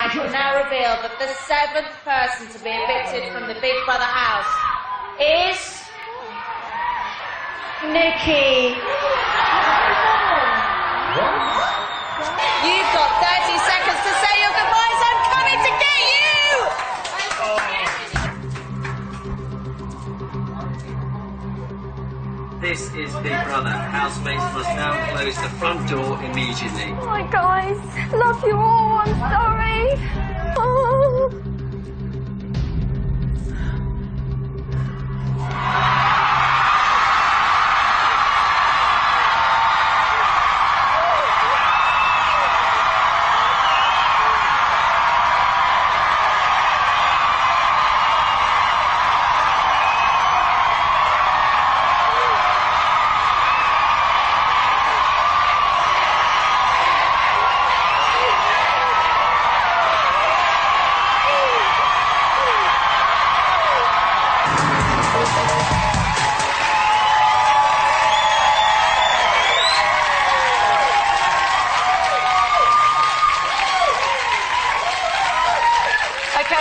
I can now reveal that the 7th person to be evicted from the Big Brother house is... Nikki. You've got 30 seconds to say your goodbyes. I'm coming to get you! This is Big Brother. Housemates must now close the front door immediately. Oh my guys, love you all, I'm sorry. Oh.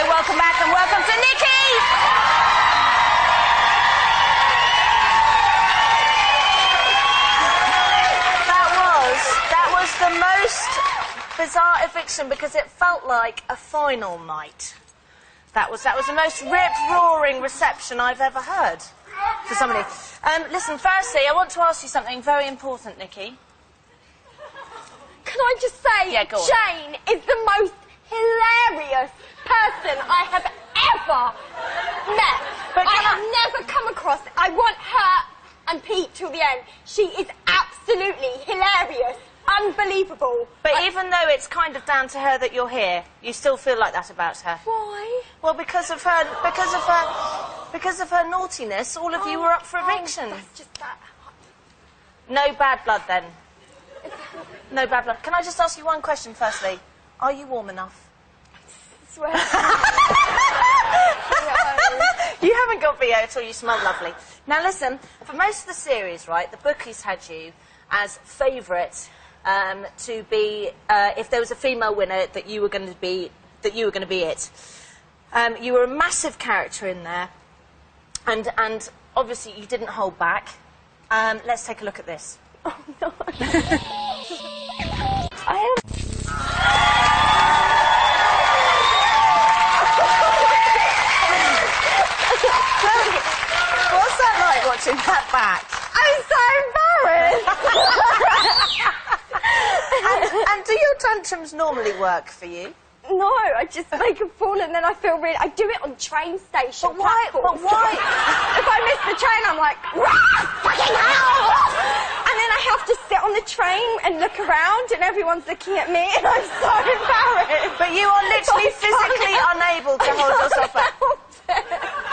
Welcome back and welcome to Nikki! That was the most bizarre eviction because it felt like a final night. That was the most rip-roaring reception I've ever heard for somebody. Listen, firstly, I want to ask you something very important, Nikki. Can I just say, yeah, go on. Jane is the most hilarious person I have ever met. But I have never come across. I want her and Pete till the end. She is absolutely hilarious, unbelievable. But even though it's kind of down to her that you're here, you still feel like that about her. Why? Well, because of her naughtiness, all of you were up for eviction. That's just that. No bad blood then. No bad blood. Can I just ask you one question firstly? Are you warm enough? Swear. You haven't got BO at all, you smell lovely. Now listen, for most of the series, right, the bookies had you as favourite to be, if there was a female winner, that you were going to be it. You were a massive character in there, and obviously you didn't hold back. Let's take a look at this. Oh no. I am... What's that like watching that back? I'm so embarrassed! and do your tantrums normally work for you? No, I just make a fall and then I feel really... I do it on train station platforms. But why? If I miss the train, I'm like, fucking hell! And then I have to sit on the train and look around and everyone's looking at me and I'm so embarrassed. But you are literally physically unable to hold yourself back.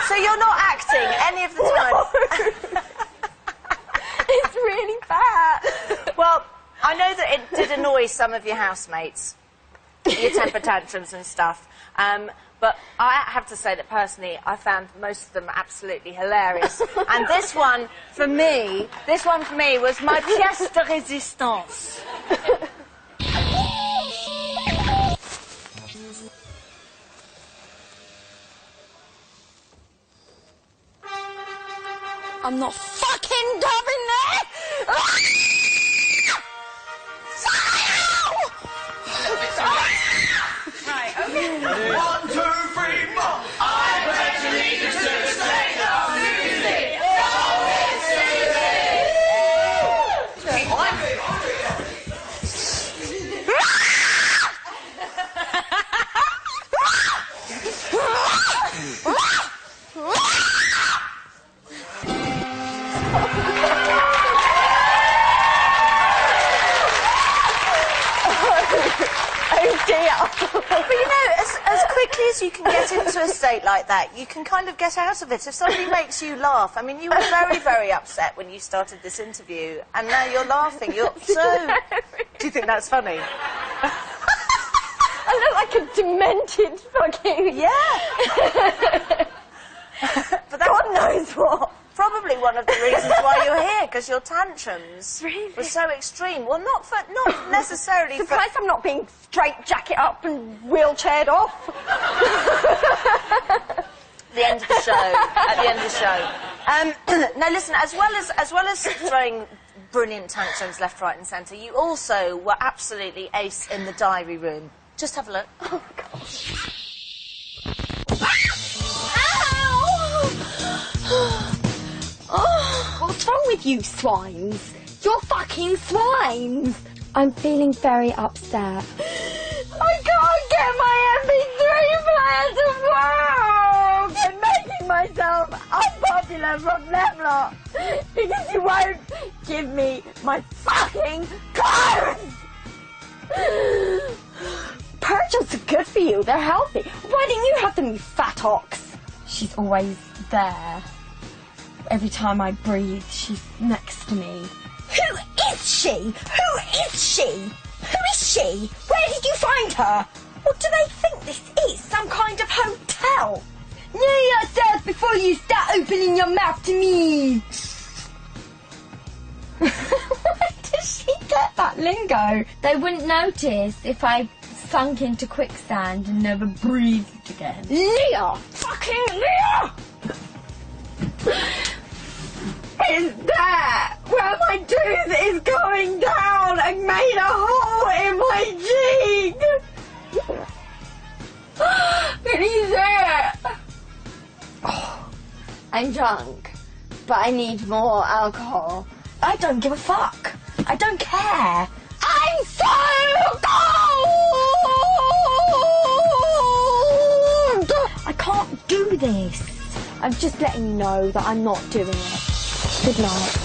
So you're not acting any of the time? No. It's really bad. Well, I know that it did annoy some of your housemates, your temper tantrums and stuff, but I have to say that personally I found most of them absolutely hilarious. And this one for me was my pièce de résistance. I'm not fucking having that! Right, okay. 1, 2, 3, 4. I pledge allegiance to the state of music. But you know, as quickly as you can get into a state like that, you can kind of get out of it. If somebody makes you laugh, I mean, you were very, very upset when you started this interview, and now you're laughing. You're so... Do you think that's funny? I look like a demented fucking... Yeah. But that's... God knows what. probably one of the reasons why you're here, because your tantrums Really? were so extreme. Well, not necessarily for... Surprised I'm not being straight jacket up and wheelchaired off. The end of the show. At the end of the show. Now listen, as well as throwing brilliant tantrums left, right, and centre, you also were absolutely ace in the diary room. Just have a look. Oh my gosh. Oh, what's wrong with you swines? You're fucking swines. I'm feeling very upset. I can't get my MP3 player to work! I'm making myself unpopular from Leveler because you won't give me my fucking clothes! Purchase are good for you, they're healthy. Why didn't you have them, you fat ox? She's always there. Every time I breathe, she's next to me. Who is she? Who is she? Who is she? Where did you find her? What do they think this is? Some kind of hotel? Know yourself before you start opening your mouth to me. Where does she get that lingo? They wouldn't notice if I sunk into quicksand and never breathed again. Leah! Fucking Leah! Is that where my tooth is going down and made a hole in my cheek? Can you see it? Oh, I'm drunk, but I need more alcohol. I don't give a fuck. I don't care. I'm so cold! I can't do this. I'm just letting you know that I'm not doing it. Good night.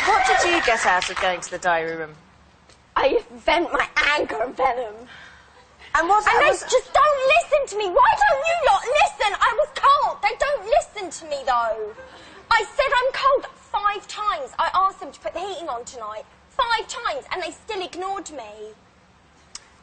What did you get out of going to the diary room? I vent my anger and venom. And what? And they just don't listen to me. Why don't you lot listen? I was cold. They don't listen to me, though. I said I'm cold 5 times. I asked them to put the heating on tonight 5 times, and they still ignored me.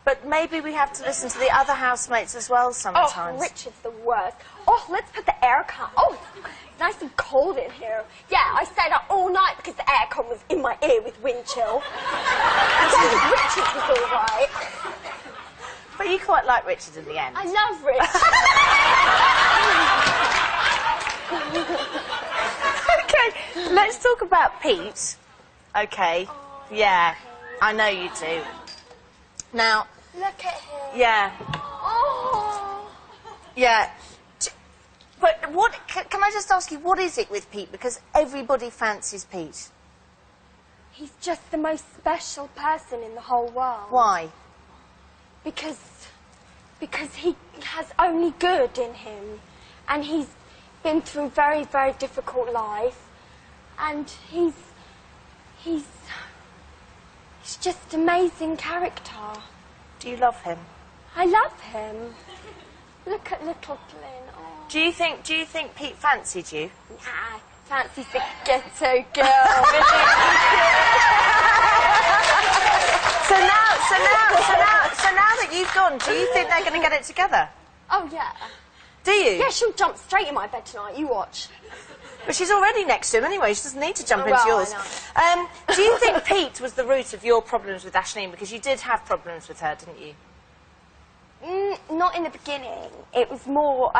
But maybe we have to listen to the other housemates as well sometimes. Oh, Richard's the worst. Oh, let's put the aircon. Oh, it's nice and cold in here. Yeah, I stayed up all night because the aircon was in my ear with wind chill. As long as Richard was all right. But you quite like Richard in the end. I love Richard. Okay, let's talk about Pete. Okay, yeah, I know you do. Now, Look at him. yeah, Oh. yeah. But what? Can I just ask you, what is it with Pete? Because everybody fancies Pete. He's just the most special person in the whole world. Why? Because he has only good in him, and he's been through very, very difficult life, and he's just amazing character. Do you love him? I love him. Look at little Flynn. Oh. Do you think Pete fancied you? Nah, fancies the ghetto girl. So now that you've gone, do you think they're going to get it together? Oh yeah. Do you? Yeah, she'll jump straight in my bed tonight. You watch. But she's already next to him anyway. She doesn't need to jump Oh, well, into yours. I know. Do you think Pete was the root of your problems with Aisling? Because you did have problems with her, didn't you? Not in the beginning. It was more,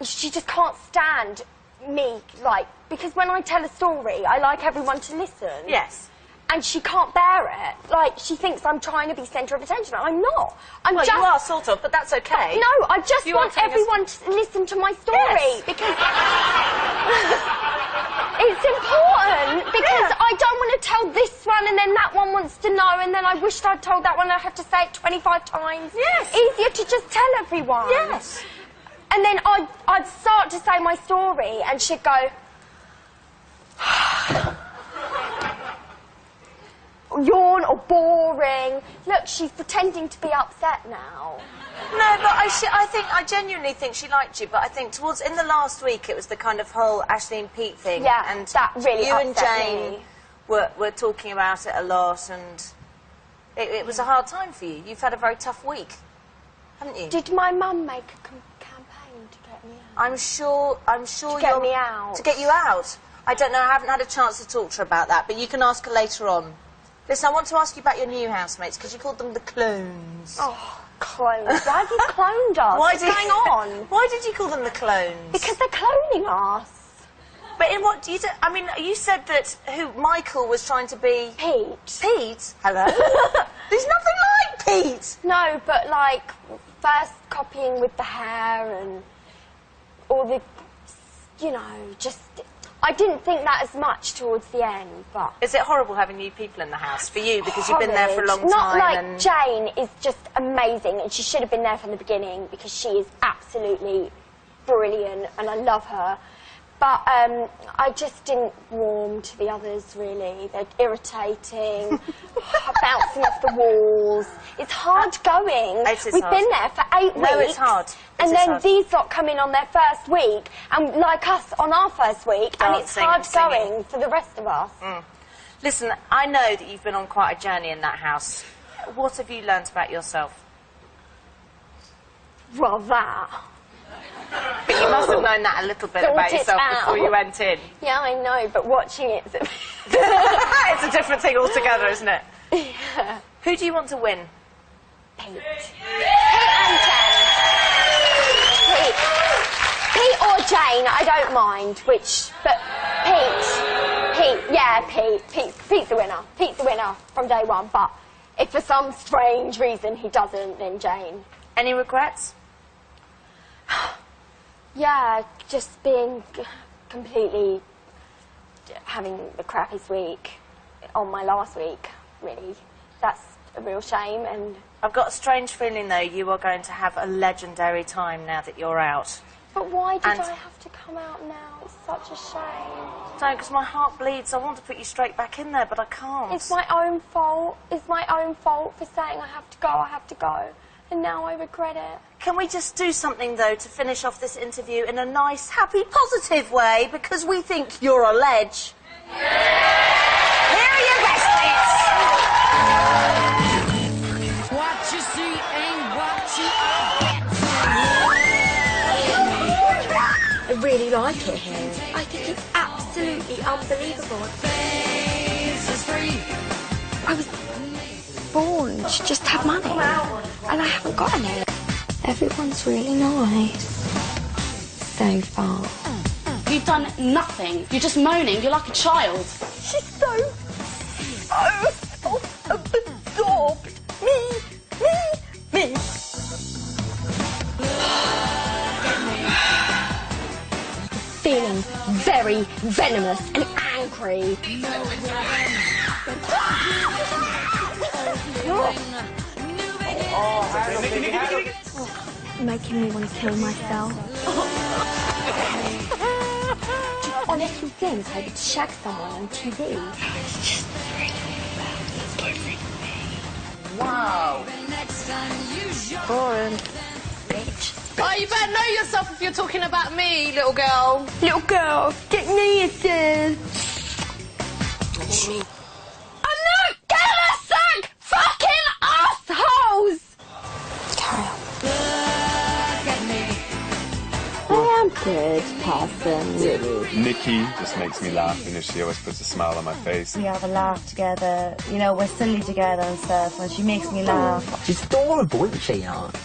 she just can't stand me, like, because when I tell a story, I like everyone to listen. Yes. And she can't bear it. Like, she thinks I'm trying to be centre of attention. I'm not. Well, you are, sort of, but that's okay. No, I just You want are telling everyone to listen to my story. Yes. Because it's important. Because I don't want to tell this one and then that one wants to know and then I wished I'd told that one and I have to say it 25 times. Yes. Easier to just tell everyone. Yes. And then I'd start to say my story and she'd go... yawn or boring. Look, she's pretending to be upset now. No, but I genuinely think she liked you. But I think in the last week, it was the kind of whole Aisling and Pete thing. Yeah, and that really you and upset Jane me. were talking about it a lot, and It was a hard time for you. You've had a very tough week, haven't you? Did my mum make a campaign to get me out? I'm sure to get me out. To get you out. I don't know, I haven't had a chance to talk to her about that, but you can ask her later on. Listen, I want to ask you about your new housemates, because you called them the clones. Oh, clones. Why have you cloned us? What's going on? Why did you call them the clones? Because they're cloning us. But in what do you do? I mean, you said that Michael was trying to be... Pete. Pete? Hello? There's nothing like Pete! No, but, like, first copying with the hair and all the... You know, just... I didn't think that as much towards the end, but... Is it horrible having new people in the house for you, because you've been there for a long Not time? like and... Jane is just amazing, and she should have been there from the beginning, because she is absolutely brilliant, and I love her. But I just didn't warm to the others, really. They're irritating, bouncing off the walls. It's hard going. We've been there for 8 weeks. No, it's hard. And then these lot come in on their first week, and like us on our first week, and it's hard going for the rest of us. Listen, I know that you've been on quite a journey in that house. What have you learnt about yourself? Well, that... But you must have known that a little bit about yourself before you went in. Yeah, I know, but watching it... It's a different thing altogether, isn't it? Yeah. Who do you want to win? Pete. Pete and Jane. Pete or Jane, I don't mind which, but Pete. Pete's the winner. Pete's the winner from day one, but if for some strange reason he doesn't, then Jane. Any regrets? Yeah, just being completely having the crappiest week on my last week, really. That's a real shame, and... I've got a strange feeling, though, you are going to have a legendary time now that you're out. But why did I have to come out now? It's such a shame. Don't, because my heart bleeds. I want to put you straight back in there, but I can't. It's my own fault. It's my own fault for saying I have to go. And now I regret it. Can we just do something, though, to finish off this interview in a nice, happy, positive way? Because we think you're a ledge. Yeah. Here are your best bits. What you see ain't what you I really like it here. I think it's absolutely unbelievable. I was born to just have money, and I haven't got any. Everyone's really nice. So far. You've done nothing. You're just moaning. You're like a child. She's so absorbed. Me. Feeling very venomous and angry. Making me want to kill myself. Do you honestly think I would shag someone on TV? It's just really Wow. boring. Oh, you better know yourself if you're talking about me, little girl. Little girl, get near this. I'm not gonna suck fucking assholes! Carry on. I am a good person, really. Nikki just makes me laugh, and she always puts a smile on my face. We have a laugh together, you know, we're silly together and stuff, and she makes me laugh. She's adorable, isn't she, Aunt?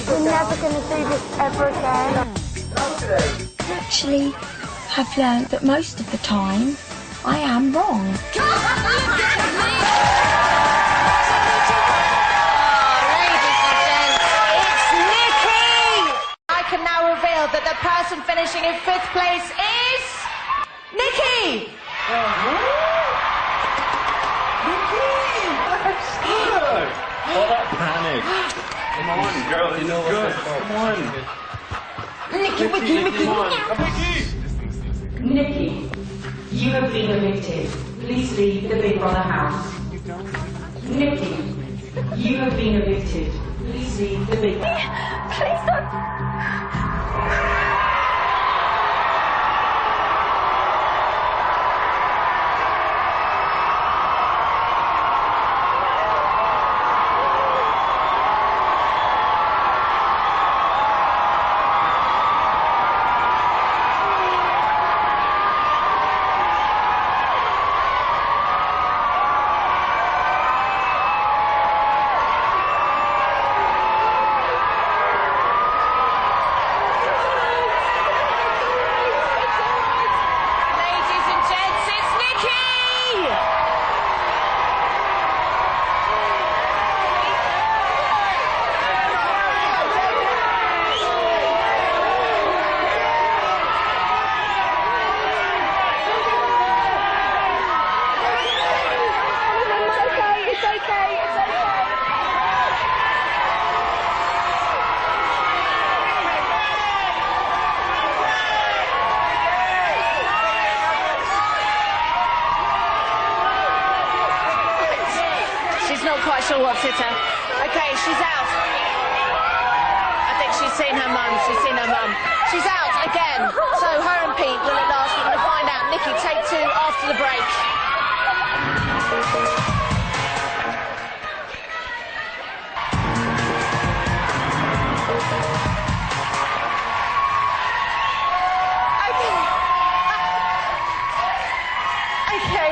We're never gonna do this ever again. Actually, I've learned that most of the time, I am wrong. I can now reveal that the person finishing in 5th place is... Nikki! All that panic. Come on, girl, you know good. Come on. Nikki. Nikki, you have been evicted. Please leave the Big Brother house. Nikki. You have been evicted. Please leave the big... Please don't. Quite sure what's hit her. Okay, she's out. I think she's seen her mum. She's seen her mum. She's out again. So her and Pete, will it last? We're going to find out. Nikki, take 2 after the break.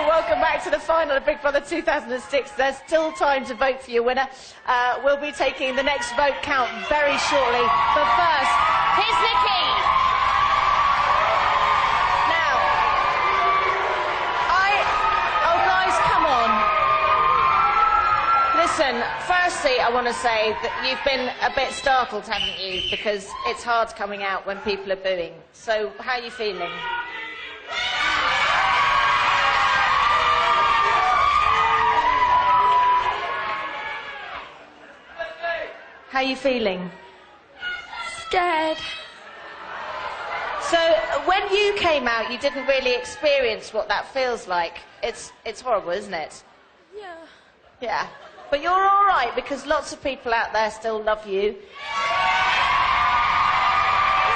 Welcome back to the final of Big Brother 2006. There's still time to vote for your winner. We'll be taking the next vote count very shortly. But first, here's Nikki. Now, oh guys, come on. Listen, firstly, I want to say that you've been a bit startled, haven't you? Because it's hard coming out when people are booing. So, how are you feeling? How are you feeling? Scared. So, when you came out, you didn't really experience what that feels like. It's horrible, isn't it? Yeah. Yeah. But you're all right, because lots of people out there still love you.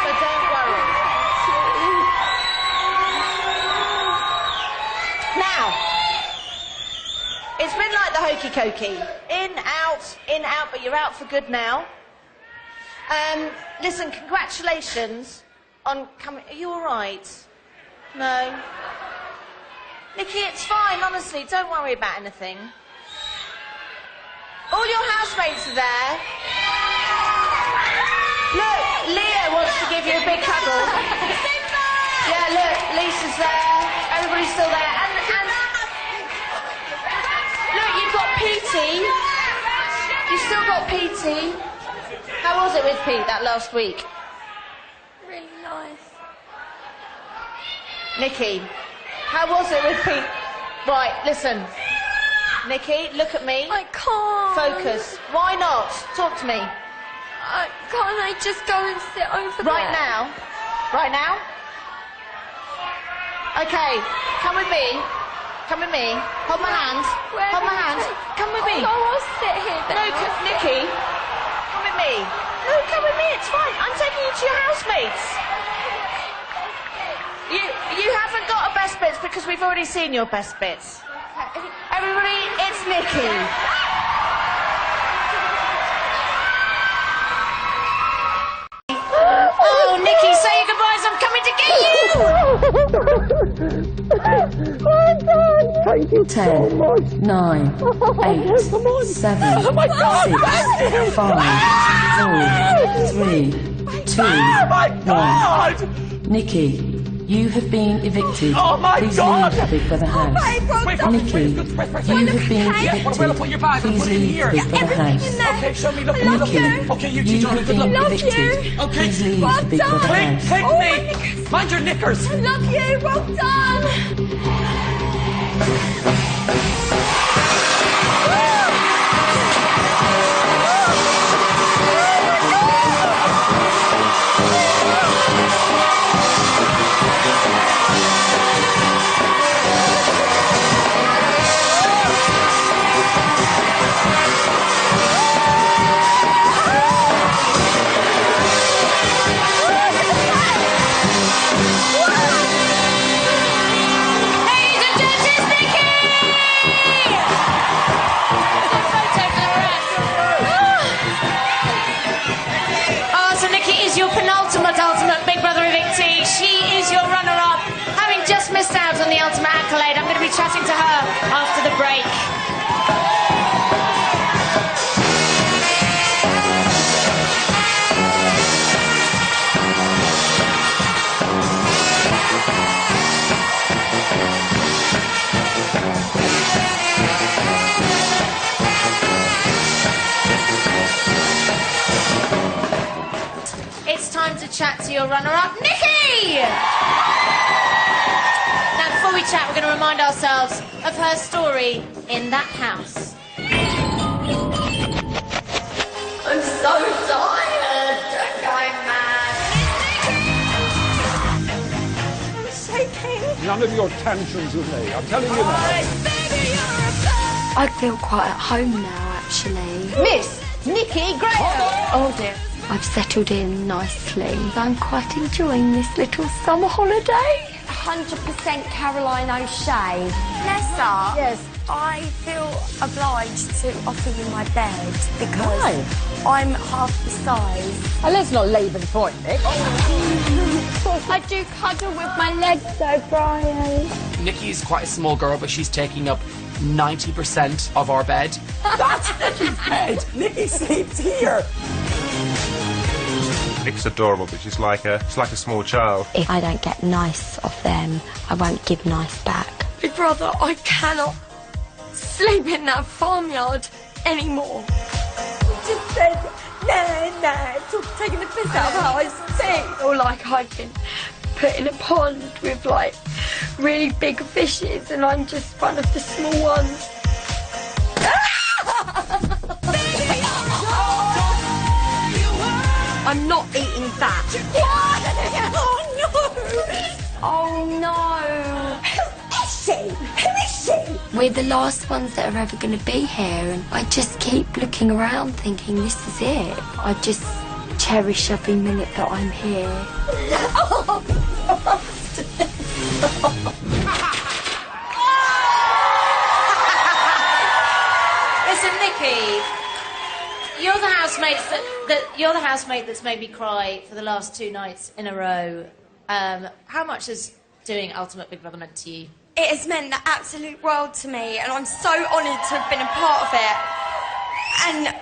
So don't worry. Now, it's been like the hokey cokey. In, out, but you're out for good now. Listen, congratulations on coming. Are you all right? No? Nikki, it's fine, honestly. Don't worry about anything. All your housemates are there. Look, Leah wants to give you a big cuddle. Yeah, look, Lisa's there. Everybody's still there. And look, you've got Petey. You've still got Petey. How was it with Pete that last week? Really nice. Nikki, how was it with Pete? Right, listen. Nikki, look at me. I can't. Focus. Why not? Talk to me. Can't I just go and sit over there? Right now? Right now? Okay, come with me. Come with me. Hold my hand. Hold my hand. Come with me. Oh, I'll sit here then. No, Nikki. Come with me. No, come with me. It's fine. I'm taking you to your housemates. You haven't got a best bits because we've already seen your best bits. Okay. Everybody, it's Nikki. Oh, Nikki, say your goodbyes. I'm coming to get you. 10, 9, 8, 7, 6, 5, 4, 3, 2, 1. Nikki, you have been evicted. Oh my Please God! leave the Big Brother house. Nikki, you have been evicted. Please leave the Big Brother house. Okay, show me. Look, Nikki, okay, you you Johnny, have good been luck. evicted. Okay. Please leave the Big Brother house. Take me. Mind your knickers. I love you. Well done. missed out on the ultimate accolade. I'm going to be chatting to her after the break. It's time to chat to your runner-up, Nikki! Now, before we chat, we're going to remind ourselves of her story in that house. I'm so tired. I'm mad. I'm shaking. None of your tantrums with me. I'm telling you now. I feel quite at home now, actually. Miss Nikki Grahame! Oh dear. I've settled in nicely. I'm quite enjoying this little summer holiday. 100% Caroline O'Shea. Nessa? Yes. I feel obliged to offer you my bed because I'm half the size. Oh, let's not labour the point, Nick. I do cuddle with my legs though, Brian. Nikki's quite a small girl, but she's taking up 90% of our bed. That's Nikki's bed. Nikki sleeps here. Nick's adorable, but she's like a small child. If I don't get nice off them, I won't give nice back. Big brother, I cannot sleep in that farmyard anymore. He just said, nah, taking the piss out of how I see. Or like I've been put in a pond with like really big fishes and I'm just one of the small ones. I'm not eating that. Oh no! Who is she? Who is she? We're the last ones that are ever going to be here, and I just keep looking around thinking this is it. I just cherish every minute that I'm here. Listen, Nikki, you're the housemate that's made me cry for the last 2 nights in a row. How much has doing Ultimate Big Brother meant to you? It has meant the absolute world to me, and I'm so honoured to have been a part of it. And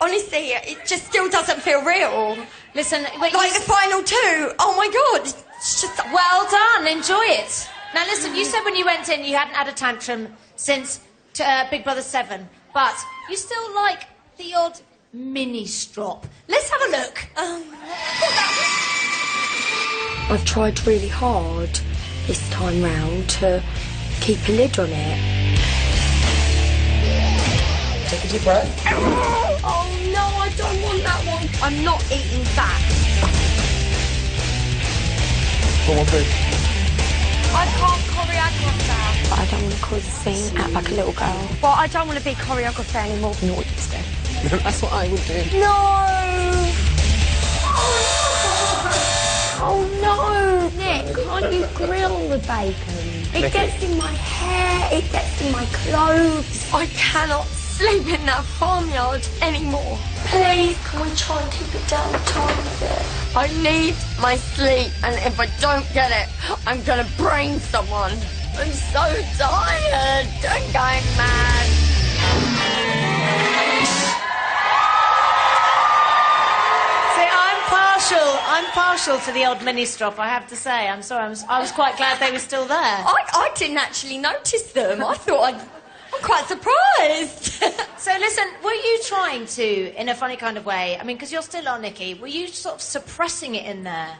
honestly, it just still doesn't feel real. Listen, like the final 2. Oh my God! It's just well done. Enjoy it. Now, listen. You said when you went in you hadn't had a tantrum since Big Brother 7, but you still like the odd mini strop. Let's have a look. I've tried really hard this time round to keep a lid on it. Take a deep breath. Oh no, I don't want that one. I'm not eating that. Come on, babe. I can't choreograph that. I don't want to cause a scene, act like a little girl. Well, I don't want to be choreographer anymore. You know what you'd say. That's what I would do. No! Oh no! Nick, can't you grill the bacon? It gets in my hair, it gets in my clothes. I cannot sleep in that farmyard anymore. Please, can we try and keep it down a tiny bit? I need my sleep, and if I don't get it, I'm gonna brain someone. I'm so tired. I'm going mad. I'm partial to the odd mini strop, I have to say. I'm sorry, I was quite glad they were still there. I didn't actually notice them. I thought I'm quite surprised. So listen, were you trying to, in a funny kind of way, I mean, because you're still on, Nikki, were you sort of suppressing it in there?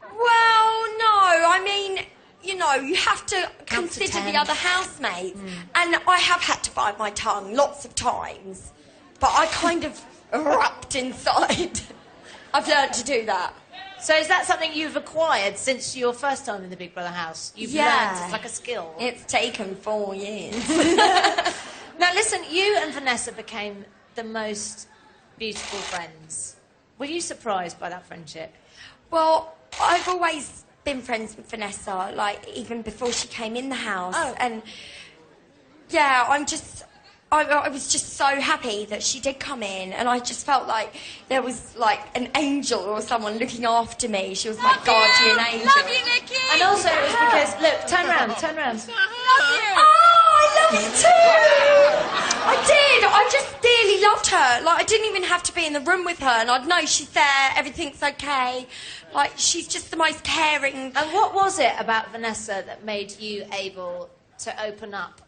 Well, no, I mean, you know, you have to consider the other housemates. And I have had to bite my tongue lots of times, but I kind of erupt inside. I've learned to do that. So is that something you've acquired since your first time in the Big Brother house? You've learned, it's like a skill. It's taken 4 years. Now listen, you and Vanessa became the most beautiful friends. Were you surprised by that friendship? Well, I've always been friends with Vanessa, like, even before she came in the house. Oh. And, yeah, I was just so happy that she did come in, and I just felt like there was, like, an angel or someone looking after me. She was my guardian angel. Love you, Nikki! And also it was because round, turn round. Love you. Oh, I love you too. I did. I just dearly loved her. Like, I didn't even have to be in the room with her, and I'd know she's there, everything's okay. Like, she's just the most caring. And what was it about Vanessa that made you able to open up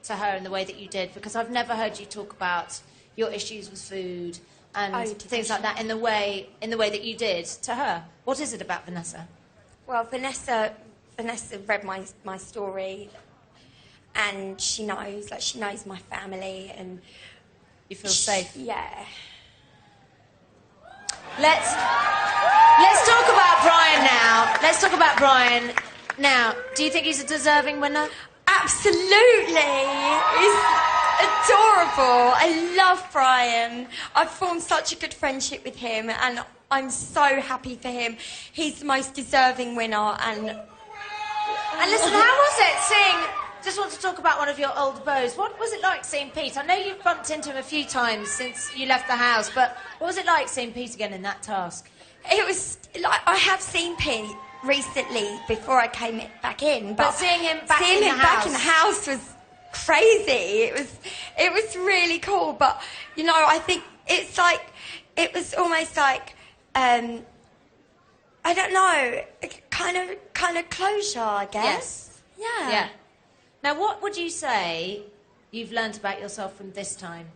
to her in the way that you did? Because I've never heard you talk about your issues with food and things like that in the way that you did to her. What is it about Vanessa? Well, Vanessa read my story, and she knows my family, and you feel safe. Yeah. Let's talk about Brian now. Let's talk about Brian now. Do you think he's a deserving winner? Absolutely. He's adorable. I love Brian. I've formed such a good friendship with him, and I'm so happy for him. He's the most deserving winner, and listen, how was it seeing... Just want to talk about one of your old beaux. What was it like seeing Pete? I know you've bumped into him a few times since you left the house, but what was it like seeing Pete again in that task? It was like, I have seen Pete recently before I came back in, but seeing him back in the house was crazy. It was really cool, but you know, I think it's like, it was almost like, I don't know, kind of closure, I guess. Yes. Yeah. Now, what would you say you've learned about yourself from this time?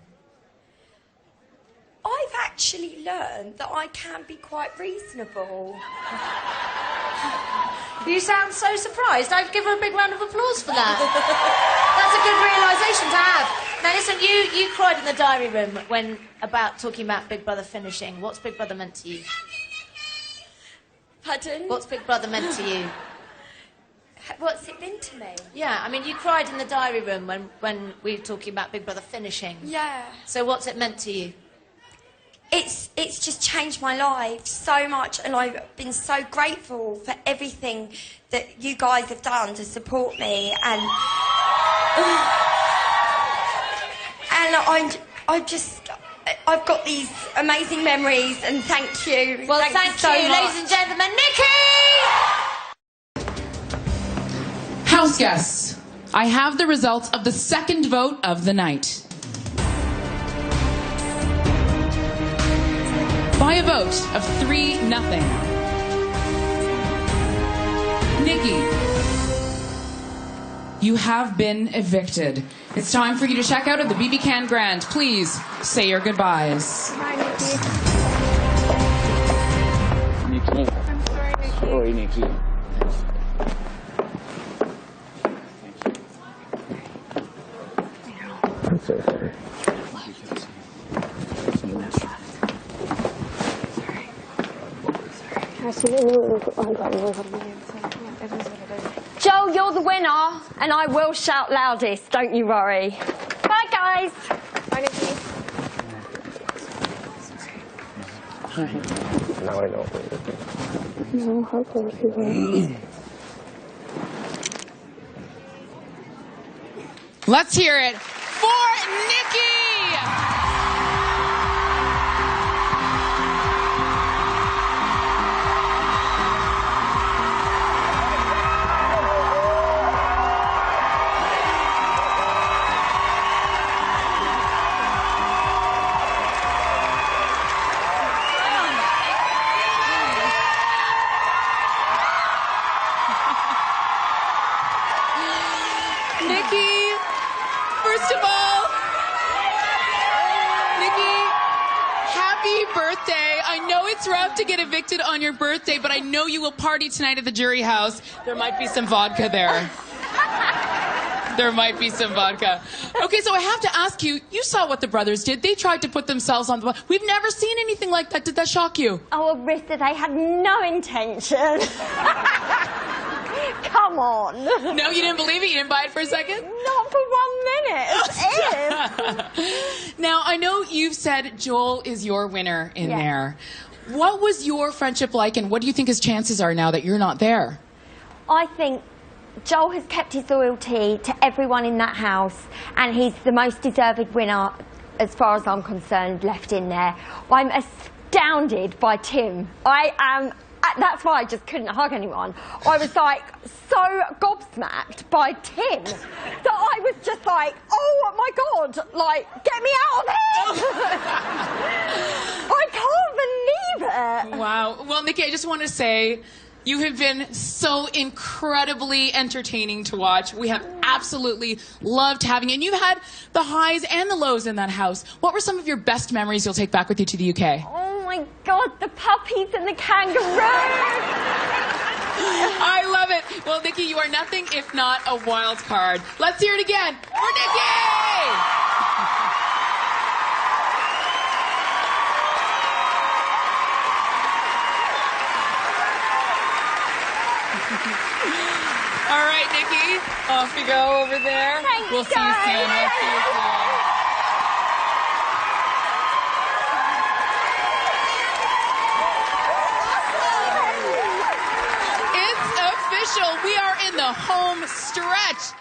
I've actually learned that I can be quite reasonable. You sound so surprised. I'd give her a big round of applause for that. That's a good realisation to have. Now, listen, you cried in the diary room when talking about Big Brother finishing. What's Big Brother meant to you? Pardon? What's Big Brother meant to you? What's it been to me? Yeah, I mean, you cried in the diary room when we were talking about Big Brother finishing. Yeah. So what's it meant to you? It's just changed my life so much, and I've been so grateful for everything that you guys have done to support me, and I've got these amazing memories, and thank you. Well, thank you so much. ladies and gentlemen, Nikki! House guests, I have the results of the second vote of the night. By a vote of 3-0. Nikki, you have been evicted. It's time for you to check out of the BB Can Grand. Please say your goodbyes. Bye, Nikki. I'm sorry, Nikki. Sorry, Nikki. I'm so sorry. Joel, you're the winner, and I will shout loudest, don't you worry. Bye, guys. Bye, Nikki. Now I know. No, how close you were. Let's hear it for Nikki! Nikki, first of all, Nikki, happy birthday. I know it's rough to get evicted on your birthday, but I know you will party tonight at the jury house. There might be some vodka there. There might be some vodka. Okay, so I have to ask you, you saw what the brothers did. They tried to put themselves on the... We've never seen anything like that. Did that shock you? Oh, Arista, they had no intention. Come on. No, you didn't believe it? You didn't buy it for a second? Not for 1 minute. If. Now, I know you've said Joel is your winner in there. What was your friendship like, and what do you think his chances are now that you're not there? I think Joel has kept his loyalty to everyone in that house, and he's the most deserved winner, as far as I'm concerned, left in there. I'm astounded by Tim. I am That's why I just couldn't hug anyone. I was like so gobsmacked by Tim that I was just like, oh my God, like, get me out of here! I can't believe it. Wow. Well, Nikki, I just want to say, you have been so incredibly entertaining to watch. We have absolutely loved having you. And you've had the highs and the lows in that house. What were some of your best memories you'll take back with you to the UK? Oh my God, the puppies and the kangaroos! I love it. Well, Nikki, you are nothing if not a wild card. Let's hear it again for Nikki! All right, Nikki, off you go over there. Thanks, we'll see you soon. We'll see you soon. It's official. We are in the home stretch.